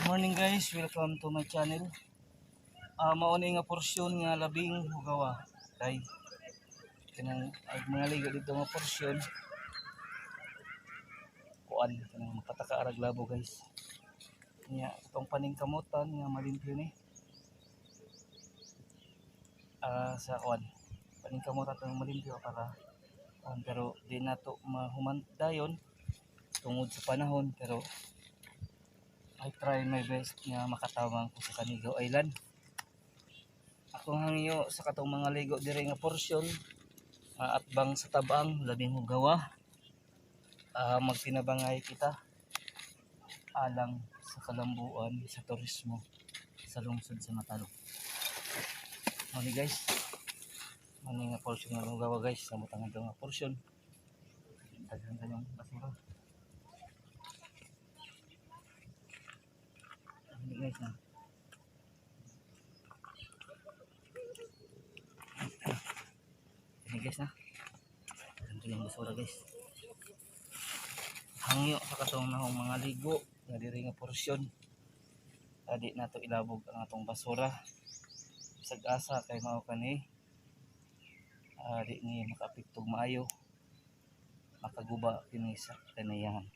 Morning guys, welcome to my channel. Mauni nga porsyon nga labing hugawa. Kay kanang mga ligo dito nga porsyon. Kuan kanang mapataka arag labo guys. Nya itong paning kamutan nga malimpyo ni. Sa kuan. Paning kamutan nga malimpyo para pero di nato mahumandayon tungod sa panahon, pero I try my best nga makatawang ko sa Canigo Island. Ako hangyo sa katong mga ligo dire nga porsyon atbang sa tabang labing hugawa. Magtinabangay kita alang sa kalambuan sa turismo sa lungsod sa Matalo. Mani guys, mani nga porsyon nga hugawa guys, sa mutangan nga porsyon. Daghan kayong basura. Ini guys na. Ini guys na. Ganito yung basura guys. Hangyo sa katong nahong mga ligo nga diri nga porsyon. Adi nato ilabog ang atong basura. Bisag asa kay mao kani. Di ni makaapekto maayo. Makaguba kini sa kanayahan.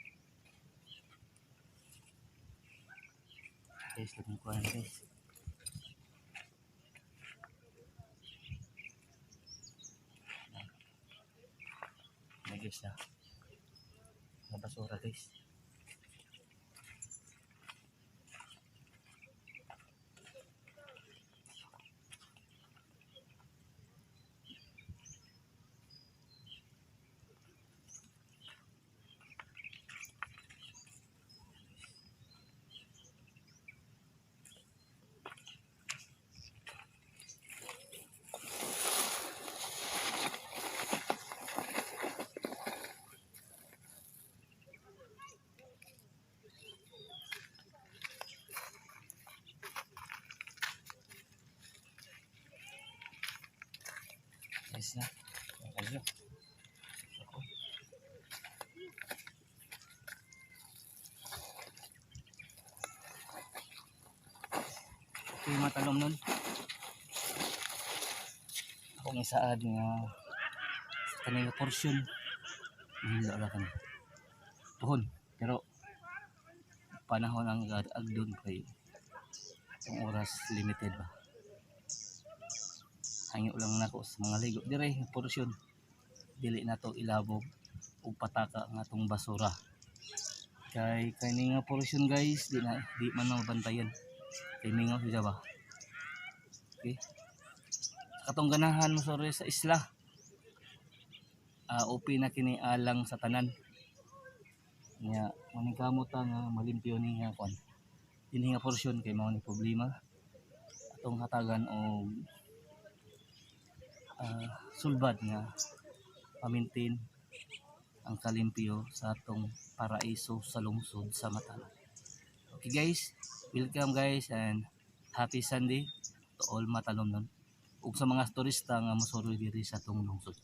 Guys, labing kuhan guys. Nah guys na. Mga basura guys. Guys na. Ayo. Okay, matalom nun. Ako may saad nga kanila porsyon. Hindi wala ka na. Tuhon. Pero panahon ang agdon kay ang oras limited ba. Hangyo lang nako sa mga ligo dire porsyon. Dili nato ilabog ug pataka nga atong basura. Kay kani nga porsyon guys, di man mabantayan. Kay mingaw siya ba. Okay. Katong ganahan mo sorry sa isla. OP na kini alang sa tanan. Nya maning kamot nga malimpyo ni nga kon. Ini nga porsyon kay mao ni problema. Atong hatagan og sulbad nga pamintin ang kalimpyo sa atong paraiso sa lungsod sa Matalo. Okay guys, welcome guys and happy Sunday to all Matalom nun. Ug sa mga turista nga mosuroy diri sa atong lungsod.